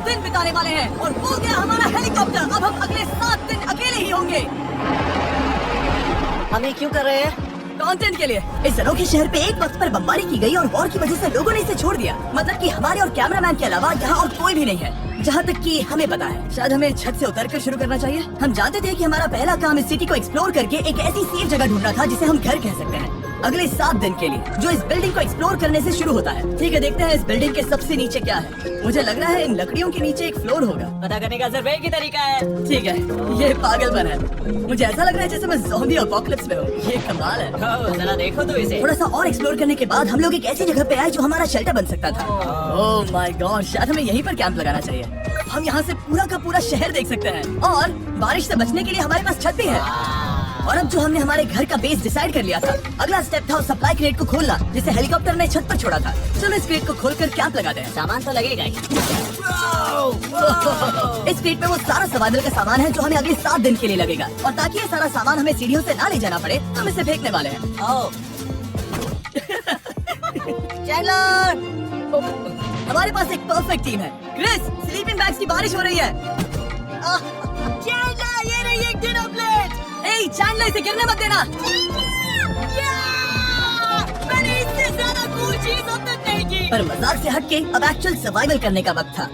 दिन बिताने वाले हैं और वो गया हमारा हेलीकॉप्टर। अब हम अगले 7 दिन अकेले ही होंगे। हम ये क्यों कर रहे हैं? कंटेंट के लिए। इस अनोखे शहर पे एक वक्त पर बमबारी की गई और वॉर की वजह से लोगों ने इसे छोड़ दिया। मतलब कि हमारे और कैमरामैन के अलावा यहाँ और कोई भी नहीं है, जहाँ तक कि हमें पता है। शायद हमें छत से उतरकर शुरू करना चाहिए। हम जानते थे कि हमारा पहला काम इस सिटी को एक्सप्लोर करके एक ऐसी सेफ जगह ढूंढना था जिसे हम घर कह सकते हैं, अगले 7 दिन के लिए, जो इस बिल्डिंग को एक्सप्लोर करने से शुरू होता है। ठीक है, देखते हैं इस बिल्डिंग के सबसे नीचे क्या है। मुझे लग रहा है इन लकड़ियों के नीचे एक फ्लोर होगा। पता करने का सिर्फ एक ही तरीका है। ठीक है, ये पागलपन है। मुझे ऐसा लग रहा है जैसे मैं ज़ॉम्बी अपोकलिप्स में हूँ। ये कमाल है। जरा देखो तो इसे। थोड़ा सा और एक्सप्लोर करने के बाद हम लोग एक ऐसी जगह पे आए जो हमारा शेल्टर बन सकता था। ओह माय गॉड, शायद हमें यहीं पर कैंप लगाना चाहिए। हम यहाँ से पूरा का पूरा शहर देख सकते हैं और बारिश से बचने के लिए हमारे पास छत भी है। और अब जो हमने हमारे घर का बेस डिसाइड कर लिया था, अगला स्टेप था उस सप्लाई क्रेट को खोलना जिसे हेलीकॉप्टर ने छत पर छोड़ा था। चलो इस क्रेट को खोलकर कैंप लगाते हैं। सामान तो लगेगा ही। इस क्रेट में वो सारा सर्वाइवल का सामान है जो हमें अगले 7 दिन के लिए लगेगा। और ताकि ये सारा सामान हमें सीढ़ियों से ना ले जाना पड़े, हम इसे फेंकने वाले हैं। चैंडलर! हमारे पास एक परफेक्ट टीम है। क्रिस, स्लीपिंग बैग्स की बारिश हो रही है। चैंडलर, ये रही एक डिनर प्लेट। ए चैंडलर, इसे गिरने मत देना। मैंने इससे ज्यादा कूल चीज अब तक नहीं की। पर मजाक से हटके अब एक्चुअल सर्वाइवल करने का वक्त था।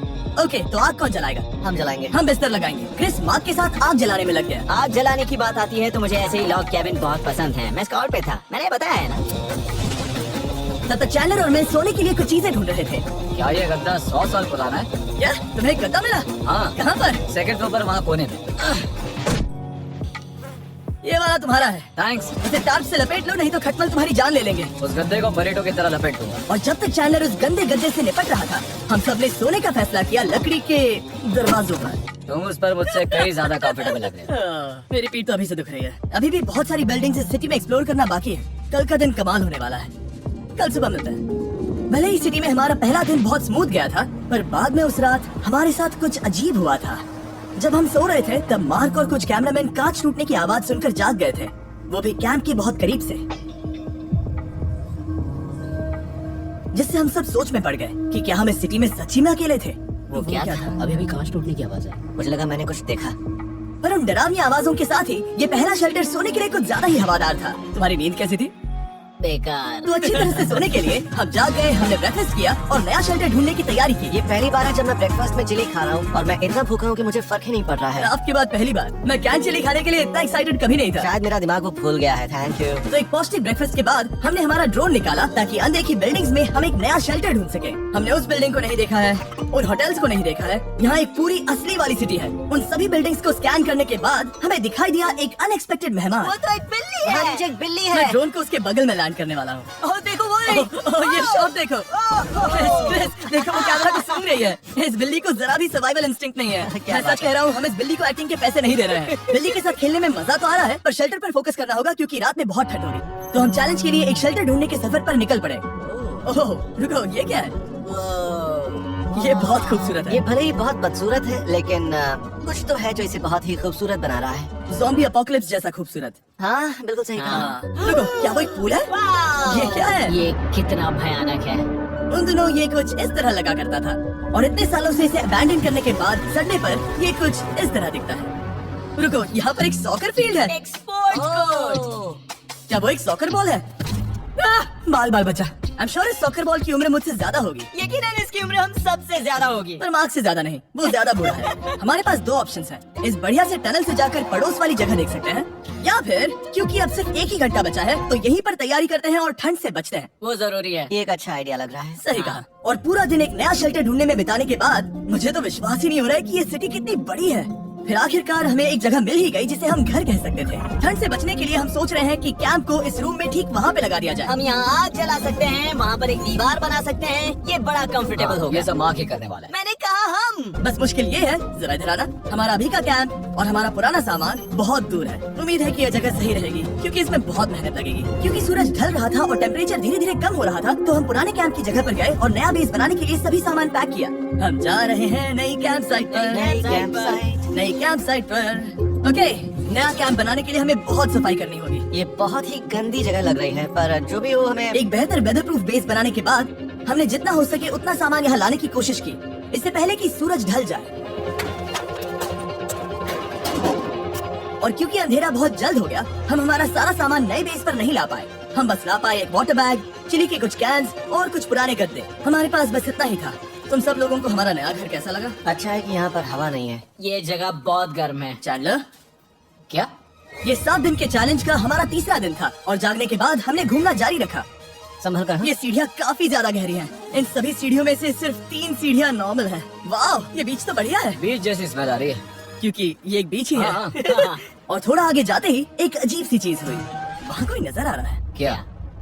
ओके, तो आग कौन जलाएगा? हम जलाएंगे। हम बिस्तर लगाएंगे। क्रिस मार्क के साथ आग जलाने में लग गया। आग जलाने की बात आती है तो मुझे ऐसे ही लॉग कैबिन बहुत पसंद है। मैं स्काउट पे था, मैंने बताया है ना। तब तक चैंडलर और मैं सोने के लिए कुछ चीजें ढूंढ रहे थे। क्या ये गद्दा 100 साल पुराना है? क्या तुम्हें एक गद्दा मिला? हाँ। कहाँ पर? सेकंड फ्लोर पर, वहाँ कोने में। ये वाला तुम्हारा है। थैंक्स। इसे टार्प से लपेट लो, नहीं तो खटमल तुम्हारी जान ले लेंगे। उस गद्दे को बरेटो की तरह लपेट दूंगा। और जब तक चैंडलर उस गंदे गद्दे से निपट रहा था, हम सब ने सोने का फैसला किया लकड़ी के दरवाजों पर। तुम उस पर मुझसे कई ज्यादा कंफर्टेबल लग रहे हो। मेरी पीठ तो अभी से दुख रही है। अभी भी बहुत सारी बिल्डिंग्स इस सिटी में एक्सप्लोर करना बाकी है। कल का दिन कमाल होने वाला है। कल सुबह मिलते हैं। भले ही सिटी में हमारा पहला दिन बहुत स्मूथ गया था, पर बाद में उस रात हमारे साथ कुछ अजीब हुआ था। जब हम सो रहे थे तब मार्क और कुछ कैमरामैन कांच टूटने की आवाज सुनकर जाग गए थे, वो भी कैंप के बहुत करीब से, जिससे हम सब सोच में पड़ गए कि क्या हम इस सिटी में सच्ची में अकेले थे। वो क्या था? अभी अभी कांच टूटने की आवाज है। मुझे लगा मैंने कुछ देखा। पर उन डरावनी आवाजों के साथ ही ये पहला शेल्टर सोने के लिए कुछ ज्यादा ही हवादार था। तुम्हारी नींद कैसी थी? बेकार। तो अच्छी तरह से सोने के लिए हम जाग गए। हमने ब्रेकफास्ट किया और नया शेल्टर ढूंढने की तैयारी की। ये पहली बार है जब मैं ब्रेकफास्ट में चिली खा रहा हूँ और मैं इतना भूखा हूँ कि मुझे फर्क ही नहीं पड़ रहा है। आपके बाद पहली बार। मैं कैन चिली खाने के लिए इतना एक्साइटेड कभी नहीं था। शायद मेरा दिमाग वो भूल गया है। Thank you. तो एक पौष्टिक ब्रेकफास्ट के बाद हमने हमारा ड्रोन निकाला ताकि अनदेखी बिल्डिंग्स में हम एक नया शेल्टर ढूंढ सके। हमने उस बिल्डिंग को नहीं देखा है, उन होटल्स को नहीं देखा है। यहाँ एक पूरी असली वाली सिटी है। उन सभी बिल्डिंग्स को स्कैन करने के बाद हमें दिखाई दिया एक अनएक्सपेक्टेड मेहमान। वो तो एक बिल्ली है। नीचे एक बिल्ली है। मैं ड्रोन को उसके बगल में लैंड करने वाला हूँ। देखो वो रही। ये शॉट देखो। क्रिस, देखो वो कैमरा को सूंघ रही है। इस बिल्ली को जरा भी सर्वाइवल इंस्टिंक्ट नहीं है। मैं सच कह रहा हूँ, हम इस बिल्ली को एक्टिंग के पैसे नहीं दे रहे हैं। बिल्ली के साथ खेलने में मजा तो आ रहा है, पर शेल्टर पर फोकस करना होगा क्योंकि रात में बहुत ठंड होगी। तो हम चैलेंज के लिए एक शेल्टर ढूंढने के सफर पर निकल पड़े। ओह रुको, ये क्या है? ये बहुत खूबसूरत है। ये भले ही बहुत बदसूरत है, लेकिन कुछ तो है जो इसे बहुत ही खूबसूरत बना रहा है। ज़ॉम्बी अपोकलिप्स जैसा खूबसूरत। हाँ बिल्कुल सही कहा। रुको, क्या वो एक पूल है? ये क्या है? ये कितना भयानक है। उन दिनों ये कुछ इस तरह लगा करता था और इतने सालों से इसे अबैंडन करने के बाद सड़ने पर ये कुछ इस तरह दिखता है। रुको, यहाँ पर एक सॉकर फील्ड है। एक स्पोर्ट्स कोर्ट। क्या वो एक सॉकर बॉल है? बाल बाल बचा। I'm sure इस सॉकर बॉल की उम्र मुझसे ज्यादा होगी। यकीनन इसकी उम्र हम सबसे ज्यादा होगी। पर मार्क से ज्यादा नहीं, वो ज्यादा बुरा है। हमारे पास 2 ऑप्शंस हैं। इस बढ़िया से टनल से जाकर पड़ोस वाली जगह देख सकते हैं, या फिर क्योंकि अब सिर्फ 1 ही घंटा बचा है तो यहीं पर तैयारी करते हैं और ठंड से बचते हैं। वो जरूरी है। ये एक अच्छा आइडिया लग रहा है। सही कहा। और पूरा दिन एक नया शेल्टर ढूंढने में बिताने के बाद मुझे तो विश्वास ही नहीं हो रहा है कि ये सिटी कितनी बड़ी है। फिर आखिरकार हमें एक जगह मिल ही गई जिसे हम घर कह सकते थे। ठंड से बचने के लिए हम सोच रहे हैं कि कैंप को इस रूम में ठीक वहाँ पे लगा दिया जाए। हम यहाँ आग जला सकते हैं, वहाँ पर एक दीवार बना सकते हैं। ये बड़ा कंफर्टेबल होगा। ये सब माँ ही करने वाला है। मैंने कहा हम। बस मुश्किल ये है, जरा इधर आना, हमारा अभी का कैंप और हमारा पुराना सामान बहुत दूर है। उम्मीद है कि यह जगह सही रहेगी क्योंकि इसमें बहुत मेहनत लगेगी। क्योंकि सूरज ढल रहा था और टेम्परेचर धीरे धीरे कम हो रहा था, तो हम पुराने कैंप की जगह पर गए और नया बेस बनाने के लिए सभी सामान पैक किया। हम जा रहे हैं नई कैंप साइट पर। नई कैंप साइट पर। ओके, नया कैंप बनाने के लिए हमें बहुत सफाई करनी होगी। ये बहुत ही गंदी जगह लग रही है, पर जो भी हो हमें एक बेहतर वेदर प्रूफ बेस बनाने के बाद हमने जितना हो सके उतना सामान यहाँ लाने की कोशिश की। इससे पहले कि सूरज ढल जाए। और क्योंकि अंधेरा बहुत जल्द हो गया, हम हमारा सारा सामान नए बेस पर नहीं ला पाए। हम बस ला पाए एक वाटर बैग, चिली के कुछ कैंस और कुछ पुराने गद्दे। हमारे पास बस इतना ही था। तुम सब लोगों को हमारा नया घर कैसा लगा? अच्छा है कि यहाँ पर हवा नहीं है। ये जगह बहुत गर्म है। चैंडलर, क्या? ये 7 दिन के चैलेंज का हमारा तीसरा दिन था और जागने के बाद हमने घूमना जारी रखा। संभल कर। ये सीढ़ियाँ काफी ज्यादा गहरी हैं। इन सभी सीढ़ियों में से सिर्फ 3 सीढ़ियाँ नॉर्मल हैं। वाह, ये बीच तो बढ़िया है बीच जैसी स्मेल आ रही है। क्योंकि ये एक बीच ही है। हाँ। और थोड़ा आगे जाते ही एक अजीब सी चीज हुई। वहाँ कोई नजर आ रहा है। क्या?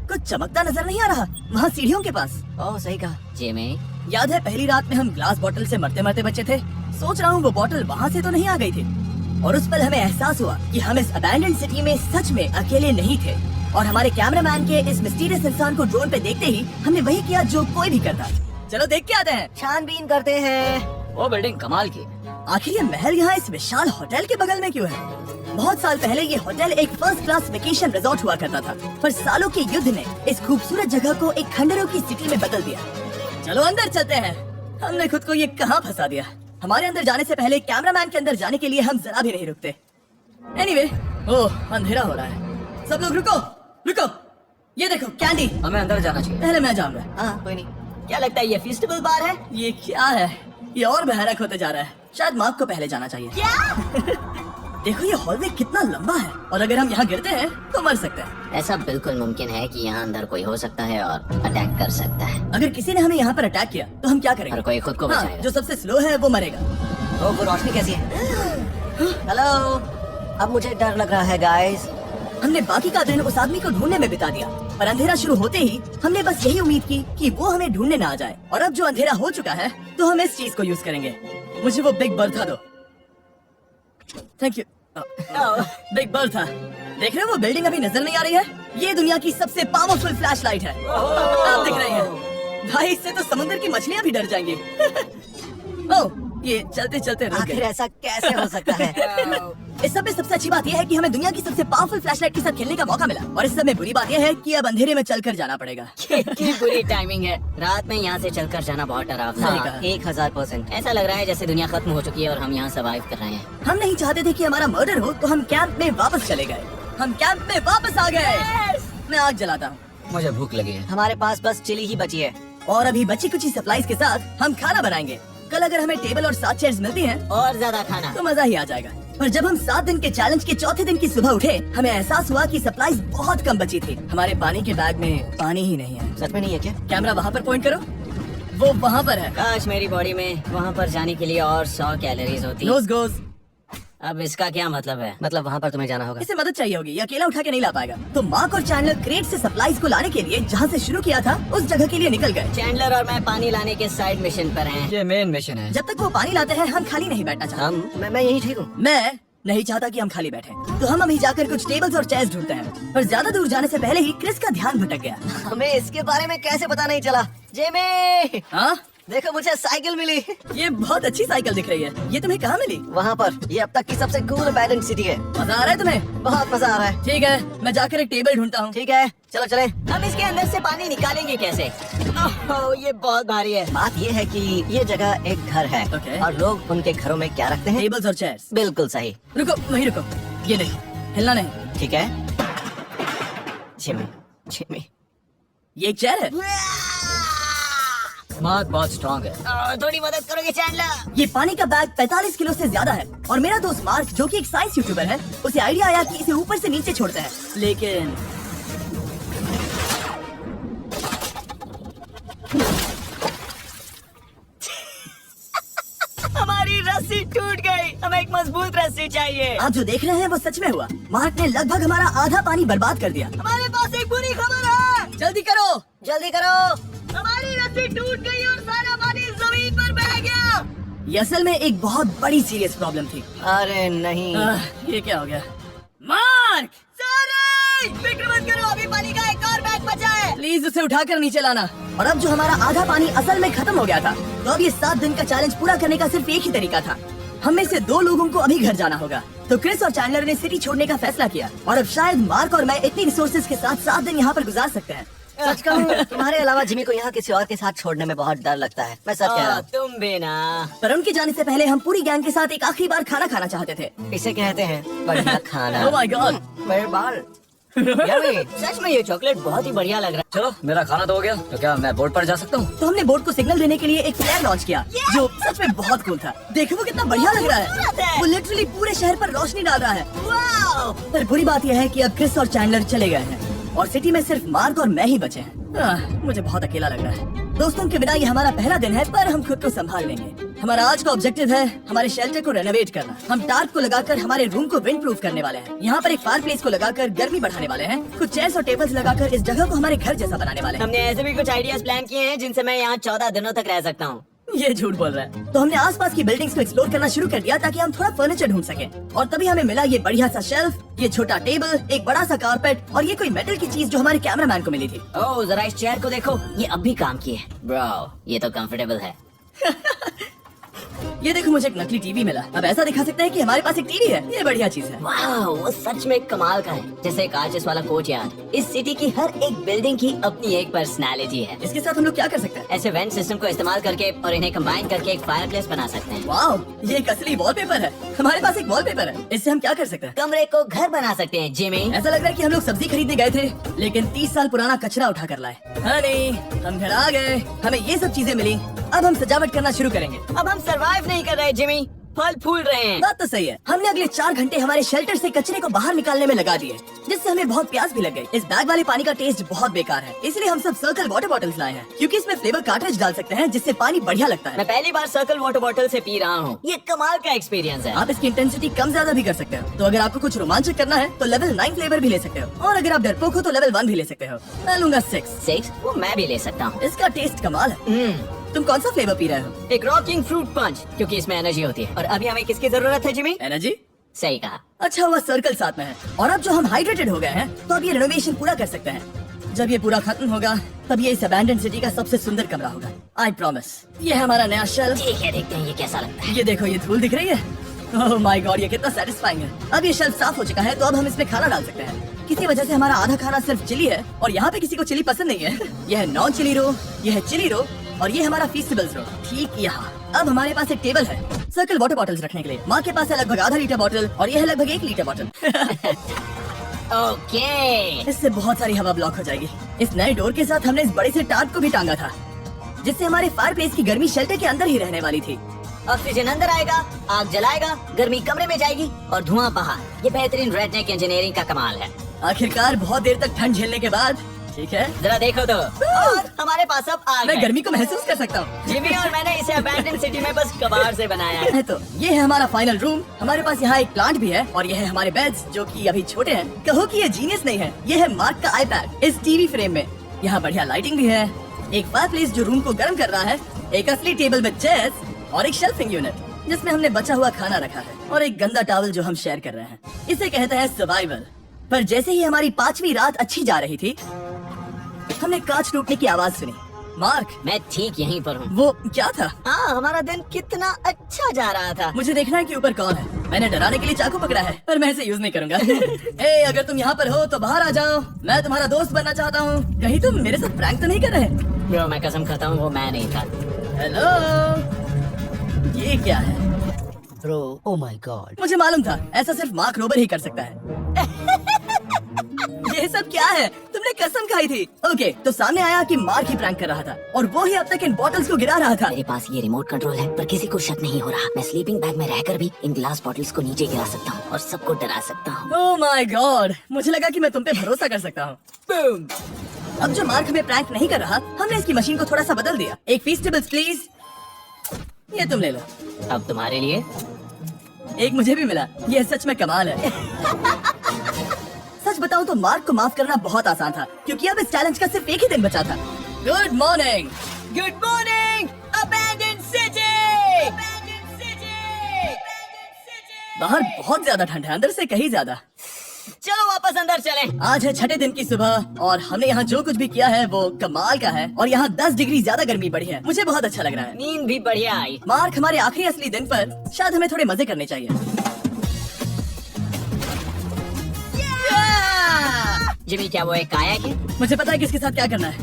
कुछ चमकता नजर नहीं आ रहा वहाँ सीढ़ियों के पास। ओह सही कहा। जिमी, याद है पहली रात में हम ग्लास बोतल से मरते मरते बचे थे? सोच रहा हूँ वो बोतल वहाँ से तो नहीं आ गई थी। और उस पल हमें एहसास हुआ कि हम इस अबैंडन्ड सिटी में सच में अकेले नहीं थे। और हमारे कैमरामैन के इस मिस्टीरियस इंसान को ड्रोन पे देखते ही हमने वही किया जो कोई भी करता। चलो देख के आते हैं। छानबीन करते हैं। वो बिल्डिंग कमाल की। आखिर ये महल यहाँ इस विशाल होटल के बगल में क्यों है? बहुत साल पहले ये होटल एक फर्स्ट क्लास वेकेशन रिजॉर्ट हुआ करता था, पर सालों के युद्ध ने इस खूबसूरत जगह को एक खंडरों की सिटी में बदल दिया। चलो अंदर चलते हैं। हमने खुद को ये कहाँ फंसा दिया। हमारे अंदर जाने से पहले कैमरामैन के अंदर जाने के लिए हम जरा भी नहीं रुकते। एनीवे, ओह अंधेरा हो रहा है। सब लोग रुको रुको, ये देखो कैंडी। हमें अंदर जाना चाहिए। पहले मैं जाऊंगा। हाँ कोई नहीं। क्या लगता है ये फेस्टिवल बार है? ये क्या है? ये और भयानक होते जा रहा है। शायद मार्क को पहले जाना चाहिए। क्या? देखो ये हॉलवे कितना लंबा है और अगर हम यहाँ गिरते हैं तो मर सकते हैं। ऐसा बिल्कुल मुमकिन है कि यहाँ अंदर कोई हो सकता है और अटैक कर सकता है। अगर किसी ने हमें यहाँ पर अटैक किया तो हम क्या करेंगे? हर कोई खुद को हाँ, बचाएगा। जो सबसे स्लो है वो मरेगा। ओह वो रोशनी कैसी है? हेलो, अब मुझे डर लग रहा है गाइस। हमने बाकी का दिन उस आदमी को ढूंढने में बिता दिया, पर अंधेरा शुरू होते ही हमने बस यही उम्मीद की कि वो हमें ढूंढने ना आ जाए। और अब जो अंधेरा हो चुका है तो हम इस चीज को यूज करेंगे। मुझे वो बिग बर्था दो। Thank you. बिग बर्था, देख रहे हो वो बिल्डिंग अभी नजर नहीं आ रही है? ये दुनिया की सबसे पावरफुल फ्लैश लाइट है। आप देख रहे हैं भाई, इससे तो समुद्र की मछलियाँ भी डर जाएंगी। ओह, ये चलते चलते रुक आखिर गए। ऐसा कैसे हो सकता है? इस सब में सबसे अच्छी बात यह है कि हमें दुनिया की सबसे पावरफुल फ्लैशलाइट के साथ खेलने का मौका मिला। और इस सब में बुरी बात यह है कि अब अंधेरे में चलकर जाना पड़ेगा। कितनी बुरी टाइमिंग है। रात में यहाँ से चलकर जाना बहुत डरावना सही है। कहा। 1000%। ऐसा लग रहा है जैसे दुनिया खत्म हो चुकी है और हम यहाँ सर्वाइव कर रहे हैं। हम नहीं चाहते थे कि हमारा मर्डर हो, तो हम कैंप में वापस चले गए। हम कैंप में वापस आ गए। मैं आग जलाता हूँ मुझे भूख लगी है। हमारे पास बस चिली ही बची है और अभी बची कुछ सप्लाईज के साथ हम खाना बनाएंगे। कल अगर हमें टेबल और 7 चेयर्स मिलती हैं और ज्यादा खाना। तो मजा ही आ जाएगा। पर जब हम 7 दिन के चैलेंज के चौथे दिन की सुबह उठे, हमें एहसास हुआ कि सप्लाईज बहुत कम बची थी। हमारे पानी के बैग में पानी ही नहीं है। सच में नहीं है क्या? कैमरा वहाँ पर पॉइंट करो, वो वहाँ पर है। काश मेरी बॉडी में वहाँ पर जाने के लिए और 100 कैलोरीज होती। नोज गोज। अब इसका क्या मतलब है? मतलब वहाँ पर तुम्हें जाना होगा। इसे मदद चाहिए होगी, ये अकेला उठा के नहीं ला पाएगा। तो मार्क और चैंडलर क्रेट से सप्लाईज को लाने के लिए जहाँ से शुरू किया था उस जगह के लिए निकल गए। चैंडलर और मैं पानी लाने के साइड मिशन पर हैं। ये मेन मिशन है। जब तक वो पानी लाते हैं हम खाली नहीं बैठना चाहते। मैं यही ठीक हूँ। मैं नहीं चाहता कि हम खाली बैठे, तो हम अभी जाकर कुछ टेबल्स और चेयर्स ढूंढते हैं। पर ज्यादा दूर जाने से पहले ही क्रिस का ध्यान भटक गया। हमें इसके बारे में कैसे पता नहीं चला? जेमी, हाँ, देखो मुझे साइकिल मिली। ये बहुत अच्छी साइकिल दिख रही है। ये तुम्हें कहाँ मिली? वहाँ पर। ये अब तक की सबसे कूल अबैंडन्ड सिटी है। मजा आ रहा है तुम्हें? बहुत मजा आ रहा है। ठीक है, मैं जाकर एक टेबल ढूंढता हूँ। ठीक है, चलो चले। हम इसके अंदर से पानी निकालेंगे कैसे? ओह, ये बहुत भारी है। बात ये है कि ये जगह एक घर है Okay. और लोग उनके घरों में क्या रखते हैं? टेबल्स और चेयर्स। बिल्कुल सही। रुको, वहीं रुको। ये नहीं, हिलना नहीं। ठीक है। जिमी, जिमी, ये एक चेयर है। मार्क बहुत स्ट्रांग है। थोड़ी मदद करोगे चैंडलर? ये पानी का बैग 45 किलो से ज्यादा है और मेरा दोस्त मार्क जो कि एक साइंस यूट्यूबर है, उसे आइडिया आया कि इसे ऊपर से नीचे छोड़ते हैं। लेकिन हमारी रस्सी टूट गई। हमें एक मजबूत रस्सी चाहिए। आप जो देख रहे हैं वो सच में हुआ। मार्क ने लगभग हमारा आधा पानी बर्बाद कर दिया। हमारे पास एक बुरी खबर है। जल्दी करो। जल्दी करो। हमारी रस्सी टूट गई और सारा पानी जमीन पर बह गया। ये असल में एक बहुत बड़ी सीरियस प्रॉब्लम थी। अरे नहीं। ये क्या हो गया? मार्क, सॉरी, फिक्र मत करो, अभी पानी का एक और बैग बचा है। प्लीज उसे उठाकर नीचे लाना। और अब जो हमारा आधा पानी असल में खत्म हो गया था, तो अब ये 7 दिन का चैलेंज पूरा करने का सिर्फ एक ही तरीका था। हम में से 2 लोगों को अभी घर जाना होगा। तो क्रिस और चैंडलर ने सिटी छोड़ने का फैसला किया और अब शायद मार्क और मैं इतनी रिसोर्सेज के साथ 7 दिन यहाँ पर गुजार सकते हैं। सच कहूँ तुम्हारे अलावा जिमी को यहाँ किसी और के साथ छोड़ने में बहुत डर लगता है। मैं सच कह रहा हूँ। तुम भी ना। पर उनके जाने से पहले हम पूरी गैंग के साथ एक आखिरी बार खाना खाना चाहते थे। इसे कहते हैं बढ़िया खाना। Oh my God. मेरे बाल यामी, सच में ये चॉकलेट बहुत ही बढ़िया लग रहा है। चलो मेरा खाना तो हो गया, तो क्या मैं बोर्ड पर जा सकता हूँ? तो हमने बोट को सिग्नल देने के लिए एक फ्लैग लॉन्च किया जो सच में बहुत कूल था। देखो वो कितना बढ़िया लग रहा है। वो लिटरली पूरे शहर पर रोशनी डाल रहा है। वाओ! पर बुरी बात यह है कि अब क्रिस और चैंडलर चले गए हैं और सिटी में सिर्फ मार्क और मैं ही बचे हैं। मुझे बहुत अकेला लग रहा है। दोस्तों के बिना ये हमारा पहला दिन है, पर हम खुद को संभाल लेंगे। हमारा आज का ऑब्जेक्टिव है हमारे शेल्टर को रेनोवेट करना। हम टार्प को लगाकर हमारे रूम को विंड प्रूफ करने वाले हैं। यहाँ पर एक फायर प्लेस को लगाकर गर्मी बढ़ाने वाले हैं। कुछ चेयर्स और टेबल्स लगाकर इस जगह को हमारे घर जैसा बनाने वाले हैं। हमने ऐसे भी कुछ आइडियाज प्लान किए हैं जिनसे मैं यहाँ 14 दिनों तक रह सकता हूँ। ये झूठ बोल रहा है। तो हमने आसपास की बिल्डिंग्स को एक्सप्लोर करना शुरू कर दिया ताकि हम थोड़ा फर्नीचर ढूंढ सके। और तभी हमें मिला ये बढ़िया सा शेल्फ, ये छोटा टेबल, एक बड़ा सा कारपेट और ये कोई मेटल की चीज जो हमारे कैमरामैन को मिली थी। ओह, जरा इस चेयर को देखो, ये अब भी काम की है। ब्रो, ये तो कंफर्टेबल है। ये देखो मुझे एक नकली टीवी मिला। अब ऐसा दिखा सकते हैं कि हमारे पास एक टीवी है। ये बढ़िया चीज है। वाह, वो सच में कमाल का है। जैसे एक आर्टिस्ट वाला कोच यार। इस सिटी की हर एक बिल्डिंग की अपनी एक पर्सनालिटी है। इसके साथ हम लोग क्या कर सकते हैं? ऐसे वेंट सिस्टम को इस्तेमाल करके और इन्हें कंबाइन करके एक फायर प्लेस बना सकते हैं। वाओ, ये एक असली वॉलपेपर है। हमारे पास एक वॉलपेपर है। इससे हम क्या कर सकते हैं? कमरे को घर बना सकते हैं जिमी। ऐसा लग रहा है कि हम लोग सब्जी खरीदने गए थे लेकिन 30 साल पुराना कचरा उठा कर लाए। हनी, हम घर आ गए। हमें ये सब चीजें मिली। अब हम सजावट करना शुरू करेंगे। अब हम सरवाइव नहीं कर रहे जिमी, फल फूल रहे हैं। बात तो सही है। हमने अगले 4 घंटे हमारे शेल्टर से कचरे को बाहर निकालने में लगा दिए, जिससे हमें बहुत प्यास भी लग गई। इस बैग वाले पानी का टेस्ट बहुत बेकार है, इसलिए हम सब सर्कल वाटर बॉटल्स लाए हैं क्योंकि इसमें फ्लेवर कार्ट्रिज डाल सकते हैं जिससे पानी बढ़िया लगता है। मैं पहली बार सर्कल वाटर बॉटल से पी रहा हूँ। ये कमाल का एक्सपीरियंस है। आप इसकी इंटेंसिटी कम ज्यादा भी कर सकते हो। तो अगर आपको कुछ रोमांचक करना है तो लेवल 9 फ्लेवर भी ले सकते हो, और अगर आप डरपोक हो तो लेवल 1 भी ले सकते हो। मैं लूंगा 6। वो मैं भी ले सकता हूँ। इसका टेस्ट कमाल है। तुम कौन सा फ्लेवर पी रहे हो? एक रॉकिंग फ्रूट पंच, क्योंकि इसमें एनर्जी होती है। और अभी हमें किसकी जरूरत है जिमी? एनर्जी? सही कहा। अच्छा हुआ सर्कल साथ में है। और अब जो हम हाइड्रेटेड हो गए हैं तो अब ये रेनोवेशन पूरा कर सकते हैं। जब ये पूरा खत्म होगा तब ये इस अबैंडन सिटी का सबसे सुंदर कमरा होगा। I promise. ये है हमारा नया शेल्फ। ठीक है, देखते हैं ये कैसा लगता है। ये देखो, ये धूल दिख रही है। ओह माय गॉड, ये कितना सेटिस्फाइंग है। अब ये शेल्फ साफ हो चुका है तो अब हम इसमें खाना डाल सकते हैं। किसी वजह से हमारा आधा खाना सिर्फ चिली है और यहाँ पे किसी को चिली पसंद नहीं है। यह है नॉन चिली रो, यह है चिली रो और ये हमारा फीस्टेबल्स रो ठीक यहाँ। अब हमारे पास एक टेबल है सर्कल वाटर बॉटल्स रखने के लिए। माँ के पास है लगभग आधा लीटर बॉटल और यह है लगभग 1 लीटर बॉटल। ओके। इससे बहुत सारी हवा ब्लॉक हो जाएगी। इस नए डोर के साथ हमने इस बड़े से टार्प को भी टांगा था जिससे हमारे फायर प्लेस की गर्मी शेल्टर के अंदर ही रहने वाली थी। ऑक्सीजन अंदर आएगा, आग जलाएगा, गर्मी कमरे में जाएगी और धुआं बाहर। ये बेहतरीन रेडनेक इंजीनियरिंग का कमाल है। आखिरकार बहुत देर तक ठंड झेलने के बाद। ठीक है, जरा देखो तो। और हमारे पास अब आग मैं है। गर्मी को महसूस कर सकता हूँ। जिमी और मैंने इसे अबैंडन सिटी में बस कबाड़ से बनाया है। है तो ये है हमारा फाइनल रूम। हमारे पास यहाँ एक प्लांट भी है और ये है हमारे बेड्स जो कि अभी छोटे हैं। कहो कि ये जीनियस नहीं है। ये है मार्क का आईपैड इस टीवी फ्रेम में। यहाँ बढ़िया लाइटिंग भी है, एक फायर प्लेस जो रूम को गर्म कर रहा है, एक असली टेबल विद चेयर्स और एक शेल्फिंग यूनिट जिसमें हमने बचा हुआ खाना रखा है, और एक गंदा टॉवल जो हम शेयर कर रहे हैं। इसे कहते हैं सर्वाइवल। पर जैसे ही हमारी 5वीं रात अच्छी जा रही थी हमने कांच टूटने की आवाज सुनी। मार्क, मैं ठीक यहीं पर हूँ। वो क्या था? हाँ, हमारा दिन कितना अच्छा जा रहा था। मुझे देखना है कि ऊपर कौन है। मैंने डराने के लिए चाकू पकड़ा है पर मैं इसे यूज नहीं करूंगा। ए, अगर तुम यहाँ पर हो तो बाहर आ जाओ। मैं तुम्हारा दोस्त बनना चाहता हूँ। कहीं तुम मेरे साथ प्रैंक तो नहीं कर रहे? ब्रो, मैं कसम खाता हूँ वो मैं नहीं था। हेलो, ये क्या है? Bro, oh my God. मुझे मालूम था ऐसा सिर्फ मार्क रोबर ही कर सकता है। ये सब क्या है? तुमने कसम खाई थी। ओके, तो सामने आया कि मार्क ही प्रैंक कर रहा था और वो ही अब तक इन बॉटल्स को गिरा रहा था। मेरे पास ये रिमोट कंट्रोल है पर किसी को शक नहीं हो रहा। मैं स्लीपिंग बैग में रहकर भी इन ग्लास बॉटल्स को नीचे गिरा सकता हूँ और सबको डरा सकता हूँ। ओह माय गॉड, मुझे लगा कि मैं तुम पे भरोसा कर सकता हूँ। बूम। अब जो मार्क हमें प्रैंक नहीं कर रहा, हमने इसकी मशीन को थोड़ा सा बदल दिया। एक फीस्टेबल्स प्लीज। ये तुम ले लो। अब तुम्हारे लिए एक मुझे भी मिला। ये सच में कमाल है। सच बताऊं तो मार्क को माफ करना बहुत आसान था क्योंकि अब इस चैलेंज का सिर्फ एक ही दिन बचा था। Good morning. Good morning abandon city. बाहर बहुत ज्यादा ठंड है, अंदर से कहीं ज्यादा। चलो वापस अंदर चलें। आज है 6ठे दिन की सुबह और हमने यहाँ जो कुछ भी किया है वो कमाल का है और यहाँ 10 डिग्री ज्यादा गर्मी बढ़ी है। मुझे बहुत अच्छा लग रहा है। नींद भी बढ़िया आई। मार्क, हमारे आखिरी असली दिन पर शायद हमें थोड़े मजे करने चाहिए। जिमी क्या वो एक काया है? मुझे पता है किसके साथ क्या करना है।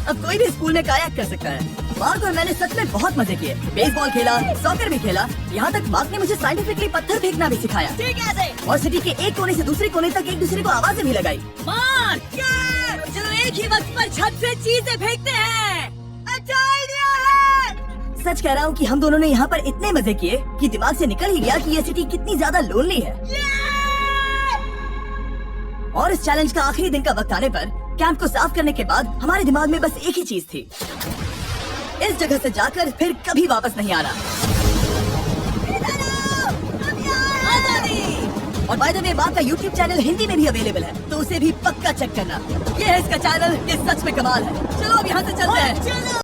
अब कोई भी स्कूल में कायाक कर सकता है। मार्क और मैंने सच में बहुत मजे किए। बेसबॉल खेला, सॉकर भी खेला, यहाँ तक मार्क ने मुझे साइंटिफिकली पत्थर फेंकना भी सिखाया। ठीक है ऐसे। और सिटी के एक कोने से दूसरे कोने तक एक दूसरे को आवाजें भी लगाई। मार्क, चलो एक ही वक्त पर छत से चीजें फेंकते हैं। अच्छा आइडिया है। सच कह रहा हूँ कि हम दोनों ने यहाँ पर इतने मजे किए कि दिमाग से निकल ही गया कि ये सिटी कितनी ज्यादा लोनली है। और इस चैलेंज का आखिरी दिन का वक्त आने पर कैंप को साफ करने के बाद हमारे दिमाग में बस एक ही चीज थी, इस जगह से जाकर फिर कभी वापस नहीं आना। और बाय द वे बात का YouTube चैनल हिंदी में भी अवेलेबल है, तो उसे भी पक्का चेक करना। ये है इसका चैनल, ये सच में कमाल है। चलो अब यहाँ से चलते हैं।